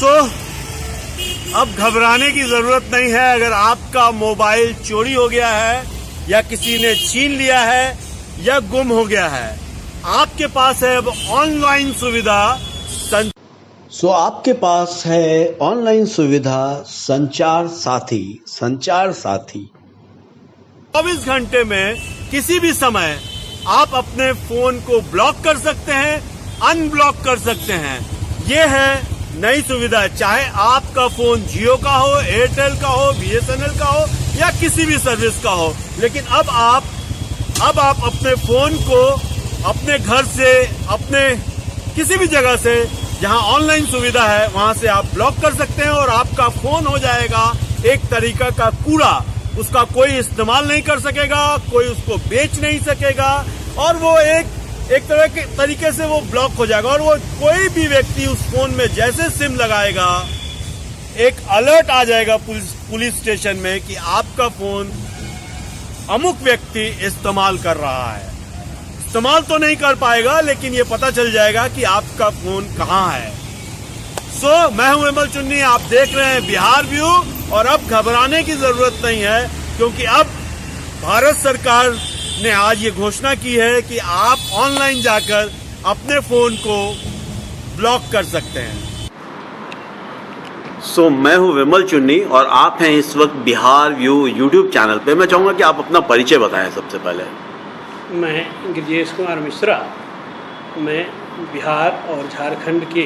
सो अब घबराने की जरूरत नहीं है। अगर आपका मोबाइल चोरी हो गया है या किसी ने छीन लिया है या गुम हो गया है, आपके पास है अब ऑनलाइन सुविधा। आपके पास है ऑनलाइन सुविधा संचार साथी। 24 घंटे में किसी भी समय आप अपने फोन को ब्लॉक कर सकते हैं, अनब्लॉक कर सकते हैं। ये है नई सुविधा। चाहे आपका फोन जियो का हो, एयरटेल का हो, BSNL का हो या किसी भी सर्विस का हो, लेकिन अब आप अपने फोन को अपने घर से, अपने किसी भी जगह से जहां ऑनलाइन सुविधा है वहां से आप ब्लॉक कर सकते हैं और आपका फोन हो जाएगा एक तरीका का कूड़ा। उसका कोई इस्तेमाल नहीं कर सकेगा, कोई उसको बेच नहीं सकेगा और वो एक तरह के तरीके से वो ब्लॉक हो जाएगा। और वो कोई भी व्यक्ति उस फोन में जैसे सिम लगाएगा, एक अलर्ट आ जाएगा पुलिस स्टेशन में कि आपका फोन अमुक व्यक्ति इस्तेमाल कर रहा है। इस्तेमाल तो नहीं कर पाएगा लेकिन ये पता चल जाएगा कि आपका फोन कहाँ है। मैं हूं विमल चुन्नी, आप देख रहे हैं बिहार व्यू। और अब घबराने की जरूरत नहीं है क्योंकि अब भारत सरकार ने आज ये घोषणा की है कि आप ऑनलाइन जाकर अपने फोन को ब्लॉक कर सकते हैं। मैं हूं विमल चुन्नी और आप हैं इस वक्त बिहार व्यू यूट्यूब चैनल पे। मैं चाहूंगा कि आप अपना परिचय बताएं सबसे पहले। मैं गिरजेश कुमार मिश्रा, मैं बिहार और झारखंड के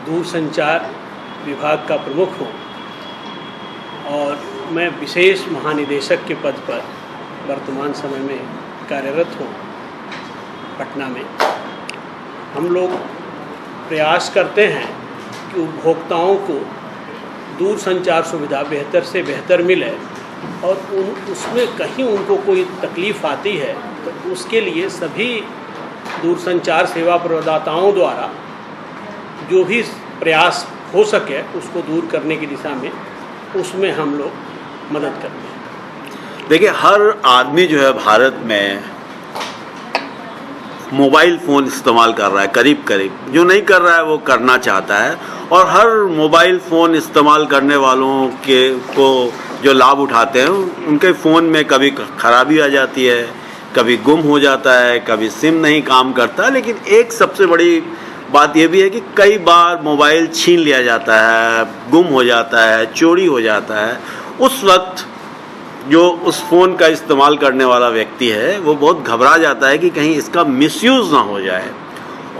दूरसंचार विभाग का प्रमुख हूँ और मैं विशेष महानिदेशक के पद पर वर्तमान समय में कार्यरत हूँ पटना में। हम लोग प्रयास करते हैं कि उपभोक्ताओं को दूरसंचार सुविधा बेहतर से बेहतर मिले और उसमें कहीं उनको कोई तकलीफ़ आती है तो उसके लिए सभी दूरसंचार सेवा प्रदाताओं द्वारा जो भी प्रयास हो सके उसको दूर करने की दिशा में उसमें हम लोग मदद करते हैं। देखिए, हर आदमी जो है भारत में मोबाइल फ़ोन इस्तेमाल कर रहा है, करीब जो नहीं कर रहा है वो करना चाहता है। और हर मोबाइल फ़ोन इस्तेमाल करने वालों को जो लाभ उठाते हैं उनके फ़ोन में कभी खराबी आ जाती है, कभी गुम हो जाता है, कभी सिम नहीं काम करता। लेकिन एक सबसे बड़ी बात यह भी है कि कई बार मोबाइल छीन लिया जाता है, गुम हो जाता है, चोरी हो जाता है। उस वक्त जो उस फ़ोन का इस्तेमाल करने वाला व्यक्ति है वो बहुत घबरा जाता है कि कहीं इसका मिसयूज़ ना हो जाए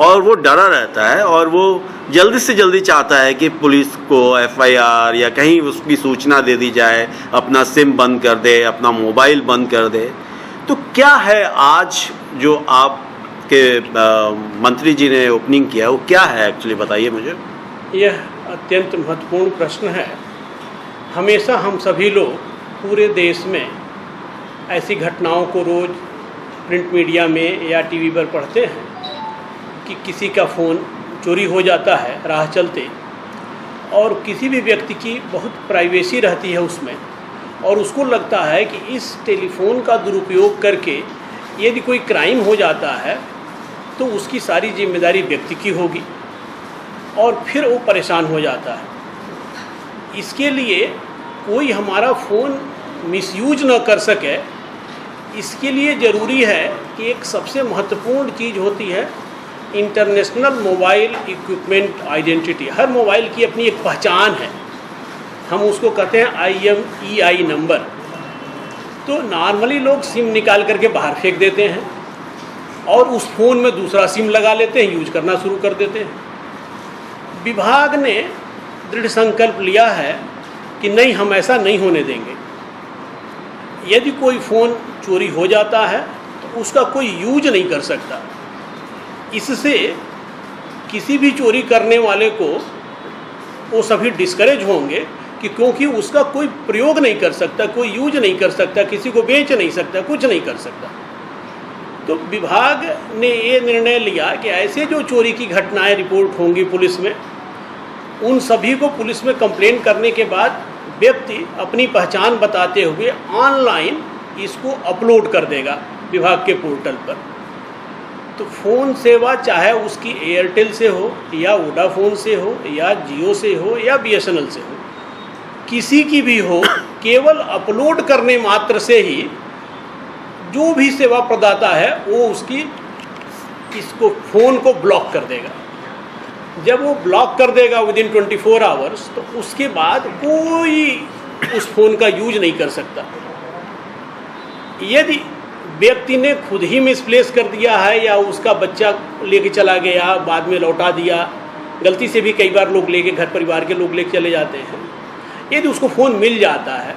और वो डरा रहता है और वो जल्दी से जल्दी चाहता है कि पुलिस को FIR या कहीं उसकी सूचना दे दी जाए, अपना सिम बंद कर दे, अपना मोबाइल बंद कर दे। तो क्या है आज जो आपके मंत्री जी ने ओपनिंग किया वो क्या है एक्चुअली, बताइए मुझे। यह अत्यंत महत्वपूर्ण प्रश्न है। हमेशा हम सभी लोग पूरे देश में ऐसी घटनाओं को रोज़ प्रिंट मीडिया में या टीवी पर पढ़ते हैं कि किसी का फ़ोन चोरी हो जाता है राह चलते और किसी भी व्यक्ति की बहुत प्राइवेसी रहती है उसमें और उसको लगता है कि इस टेलीफोन का दुरुपयोग करके यदि कोई क्राइम हो जाता है तो उसकी सारी जिम्मेदारी व्यक्ति की होगी और फिर वो परेशान हो जाता है। इसके लिए कोई हमारा फ़ोन मिसयूज न कर सके, इसके लिए ज़रूरी है कि एक सबसे महत्वपूर्ण चीज़ होती है इंटरनेशनल मोबाइल इक्विपमेंट आइडेंटिटी। हर मोबाइल की अपनी एक पहचान है, हम उसको कहते हैं IMEI नंबर। तो नॉर्मली लोग सिम निकाल करके बाहर फेंक देते हैं और उस फ़ोन में दूसरा सिम लगा लेते हैं, यूज करना शुरू कर देते हैं। विभाग ने दृढ़ संकल्प लिया है कि नहीं, हम ऐसा नहीं होने देंगे। यदि कोई फ़ोन चोरी हो जाता है तो उसका कोई यूज नहीं कर सकता। इससे किसी भी चोरी करने वाले को वो सभी डिस्करेज होंगे कि क्योंकि उसका कोई प्रयोग नहीं कर सकता, कोई यूज नहीं कर सकता, किसी को बेच नहीं सकता, कुछ नहीं कर सकता। तो विभाग ने ये निर्णय लिया कि ऐसे जो चोरी की घटनाएं रिपोर्ट होंगी पुलिस में, उन सभी को पुलिस में कंप्लेन करने के बाद व्यक्ति अपनी पहचान बताते हुए ऑनलाइन इसको अपलोड कर देगा विभाग के पोर्टल पर। तो फ़ोन सेवा चाहे उसकी एयरटेल से हो या वोडाफोन से हो या जियो से हो या BSNL से हो, किसी की भी हो, केवल अपलोड करने मात्र से ही जो भी सेवा प्रदाता है वो इसको फ़ोन को ब्लॉक कर देगा। जब वो ब्लॉक कर देगा विदिन 24 आवर्स, तो उसके बाद कोई उस फ़ोन का यूज नहीं कर सकता। यदि व्यक्ति ने खुद ही मिसप्लेस कर दिया है या उसका बच्चा लेके चला गया, बाद में लौटा दिया, गलती से भी कई बार लोग लेके, घर परिवार के लोग लेके चले जाते हैं, यदि उसको फ़ोन मिल जाता है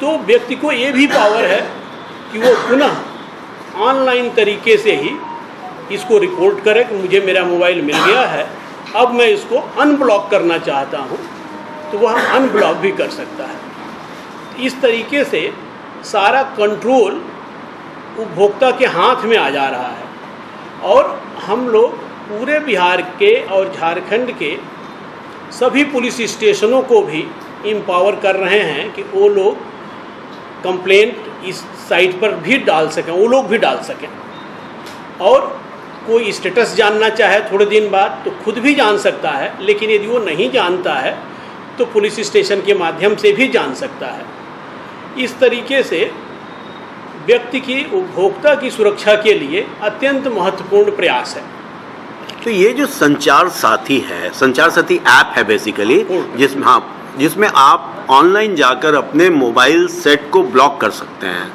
तो व्यक्ति को ये भी पावर है कि वो पुनः ऑनलाइन तरीके से ही इसको रिपोर्ट करे कि मुझे मेरा मोबाइल मिल गया है, अब मैं इसको अनब्लॉक करना चाहता हूँ, तो वह अनब्लॉक भी कर सकता है। इस तरीके से सारा कंट्रोल उपभोक्ता के हाथ में आ जा रहा है और हम लोग पूरे बिहार के और झारखंड के सभी पुलिस स्टेशनों को भी एम्पावर कर रहे हैं कि वो लोग कंप्लेंट इस साइट पर भी डाल सकें, वो लोग भी डाल सकें, और कोई स्टेटस जानना चाहे थोड़े दिन बाद तो खुद भी जान सकता है, लेकिन यदि वो नहीं जानता है तो पुलिस स्टेशन के माध्यम से भी जान सकता है। इस तरीके से व्यक्ति की, उपभोक्ता की सुरक्षा के लिए अत्यंत महत्वपूर्ण प्रयास है। तो ये जो संचार साथी है, संचार साथी ऐप है बेसिकली, जिसमें आप ऑनलाइन जाकर अपने मोबाइल सेट को ब्लॉक कर सकते हैं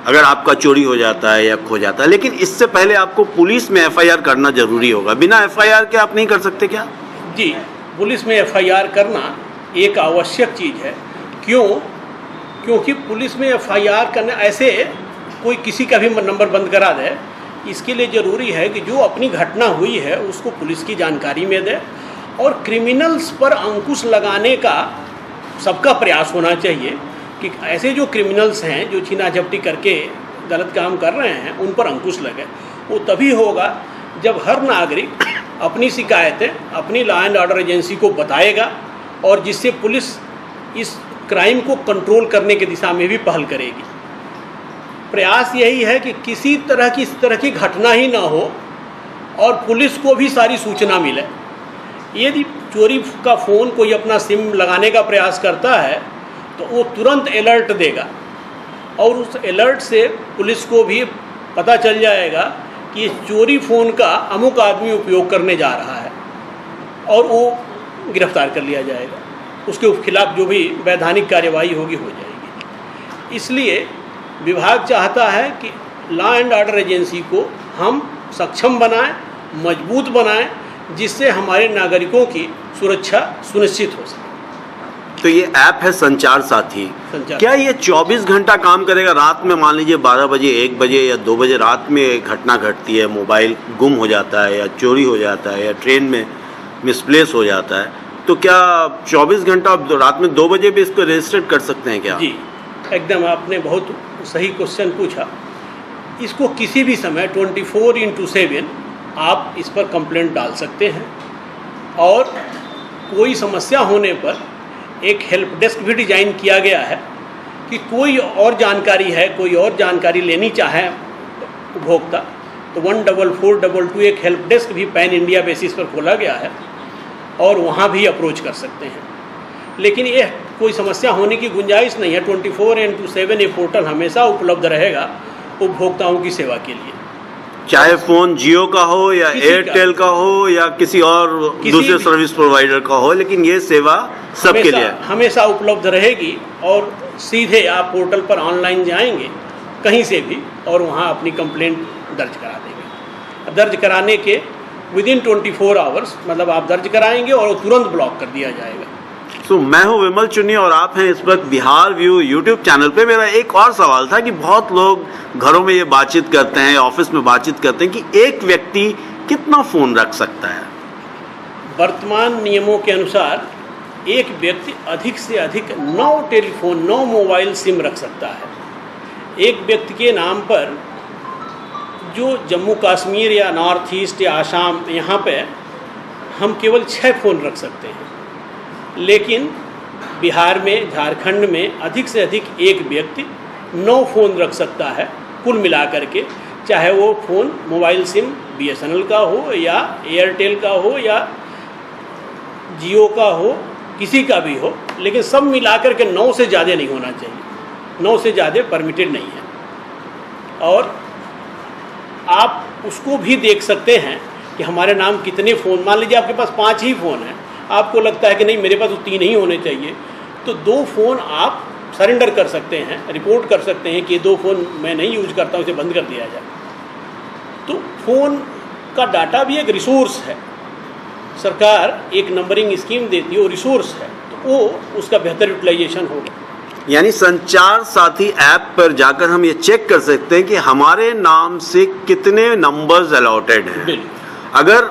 अगर आपका चोरी हो जाता है या खो जाता है। लेकिन इससे पहले आपको पुलिस में FIR करना जरूरी होगा। बिना FIR के आप नहीं कर सकते क्या? जी, पुलिस में FIR करना एक आवश्यक चीज़ है। क्योंकि पुलिस में FIR करना, ऐसे कोई किसी का भी नंबर बंद करा दे, इसके लिए ज़रूरी है कि जो अपनी घटना हुई है उसको पुलिस की जानकारी में दे, और क्रिमिनल्स पर अंकुश लगाने का सबका प्रयास होना चाहिए कि ऐसे जो क्रिमिनल्स हैं जो छीना झपटी करके गलत काम कर रहे हैं उन पर अंकुश लगे। वो तभी होगा जब हर नागरिक अपनी शिकायतें अपनी लॉ एंड ऑर्डर एजेंसी को बताएगा, और जिससे पुलिस इस क्राइम को कंट्रोल करने की दिशा में भी पहल करेगी। प्रयास यही है कि किसी तरह की इस तरह की घटना ही ना हो और पुलिस को भी सारी सूचना मिले। यदि चोरी का फ़ोन कोई अपना सिम लगाने का प्रयास करता है तो वो तुरंत अलर्ट देगा, और उस अलर्ट से पुलिस को भी पता चल जाएगा कि ये चोरी फ़ोन का अमुक आदमी उपयोग करने जा रहा है, और वो गिरफ्तार कर लिया जाएगा। उसके खिलाफ जो भी वैधानिक कार्यवाही होगी हो जाएगी। इसलिए विभाग चाहता है कि लॉ एंड ऑर्डर एजेंसी को हम सक्षम बनाएं, मजबूत बनाएं, जिससे हमारे नागरिकों की सुरक्षा सुनिश्चित हो सके। तो ये ऐप है संचार साथी। क्या ये 24 घंटा काम करेगा? रात में मान लीजिए 12 बजे, 1 बजे या 2 बजे रात में घटना घटती है, मोबाइल गुम हो जाता है या चोरी हो जाता है या ट्रेन में मिसप्लेस हो जाता है, तो क्या 24 घंटा रात में 2 बजे भी इसको रजिस्टर कर सकते हैं क्या? जी, एकदम आपने बहुत सही क्वेश्चन पूछा। इसको किसी भी समय 24/7 आप इस पर कंप्लेंट डाल सकते हैं, और कोई समस्या होने पर एक हेल्प डेस्क भी डिज़ाइन किया गया है कि कोई और जानकारी है, कोई और जानकारी लेनी चाहे उपभोक्ता, तो 14422 एक हेल्प डेस्क भी पैन इंडिया बेसिस पर खोला गया है, और वहाँ भी अप्रोच कर सकते हैं। लेकिन ये कोई समस्या होने की गुंजाइश नहीं है। 24/7 ये पोर्टल हमेशा उपलब्ध रहेगा उपभोक्ताओं की सेवा के लिए, चाहे फ़ोन जियो का हो या एयरटेल का हो या किसी और दूसरे सर्विस प्रोवाइडर का हो, लेकिन ये सेवा सबके लिए हमेशा उपलब्ध रहेगी। और सीधे आप पोर्टल पर ऑनलाइन जाएंगे कहीं से भी, और वहाँ अपनी कंप्लेंट दर्ज करा देंगे। दर्ज कराने के विदिन 24 आवर्स, मतलब आप दर्ज कराएंगे और तुरंत ब्लॉक कर दिया जाएगा। तो मैं हूं विमल चुन्नी और आप हैं इस वक्त बिहार व्यू यूट्यूब चैनल पे। मेरा एक और सवाल था कि बहुत लोग घरों में ये बातचीत करते हैं, ऑफिस में बातचीत करते हैं कि एक व्यक्ति कितना फ़ोन रख सकता है? वर्तमान नियमों के अनुसार एक व्यक्ति अधिक से अधिक 9 टेलीफोन, 9 मोबाइल सिम रख सकता है। एक व्यक्ति के नाम पर जो जम्मू कश्मीर या नॉर्थ ईस्ट या आसाम, यहाँ पे हम केवल 6 फ़ोन रख सकते हैं, लेकिन बिहार में, झारखंड में अधिक से अधिक एक व्यक्ति 9 फ़ोन रख सकता है कुल मिलाकर के, चाहे वो फ़ोन मोबाइल सिम BSNL का हो या एयरटेल का हो या जियो का हो, किसी का भी हो, लेकिन सब मिलाकर के 9 से ज़्यादा नहीं होना चाहिए। 9 से ज़्यादा परमिटेड नहीं है। और आप उसको भी देख सकते हैं कि हमारे नाम कितने फ़ोन, मान लीजिए आपके पास 5 ही फ़ोन हैं, आपको लगता है कि नहीं मेरे पास तो 3 ही होने चाहिए, तो 2 फ़ोन आप सरेंडर कर सकते हैं, रिपोर्ट कर सकते हैं कि ये 2 फ़ोन मैं नहीं यूज करता हूँ, इसे बंद कर दिया जाए। तो फ़ोन का डाटा भी एक रिसोर्स है, सरकार एक नंबरिंग स्कीम देती है, वो रिसोर्स है, तो वो उसका बेहतर यूटिलाइजेशन होगा। यानी संचार साथी ऐप पर जाकर हम ये चेक कर सकते हैं कि हमारे नाम से कितने नंबर्स अलॉटेड हैं। अगर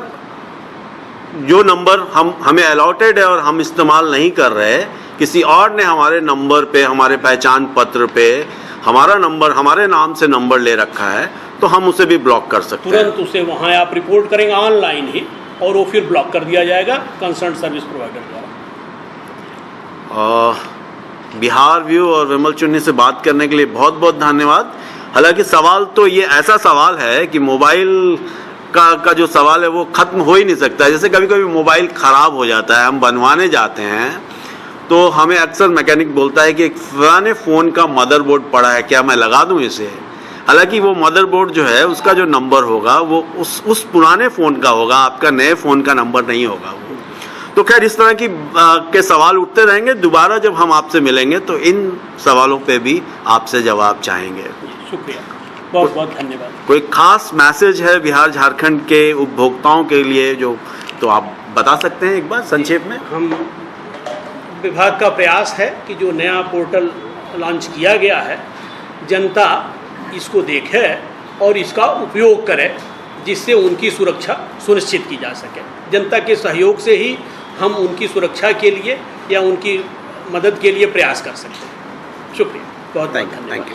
जो नंबर हमें अलॉटेड है और हम इस्तेमाल नहीं कर रहे, किसी और ने हमारे नंबर पे, हमारे पहचान पत्र पे हमारा नंबर, हमारे नाम से नंबर ले रखा है, तो हम उसे भी ब्लॉक कर सकते हैं। तुरंत उसे वहाँ आप रिपोर्ट करेंगे ऑनलाइन ही, और वो फिर ब्लॉक कर दिया जाएगा कंसर्न सर्विस प्रोवाइडर द्वारा। बिहार व्यू और विमल चुन्नी से बात करने के लिए बहुत बहुत धन्यवाद। हालांकि सवाल तो ये ऐसा सवाल है कि मोबाइल का जो सवाल है वो ख़त्म हो ही नहीं सकता। जैसे कभी कभी मोबाइल ख़राब हो जाता है, हम बनवाने जाते हैं, तो हमें अक्सर मैकेनिक बोलता है कि एक पुराने फ़ोन का मदरबोर्ड पड़ा है, क्या मैं लगा दूं इसे। हालांकि वो मदरबोर्ड जो है उसका जो नंबर होगा वो उस पुराने फ़ोन का होगा, आपका नए फ़ोन का नंबर नहीं होगा वो। तो खैर इस तरह के सवाल उठते रहेंगे। दोबारा जब हम आपसे मिलेंगे तो इन सवालों पे भी आपसे जवाब चाहेंगे। शुक्रिया, बहुत बहुत धन्यवाद। कोई खास मैसेज है बिहार झारखंड के उपभोक्ताओं के लिए जो, तो आप बता सकते हैं एक बार संक्षेप में? हम विभाग का प्रयास है कि जो नया पोर्टल लॉन्च किया गया है, जनता इसको देखे और इसका उपयोग करे, जिससे उनकी सुरक्षा सुनिश्चित की जा सके। जनता के सहयोग से ही हम उनकी सुरक्षा के लिए या उनकी मदद के लिए प्रयास कर सकते हैं। शुक्रिया, बहुत बहुत धन्यवाद। Thank you.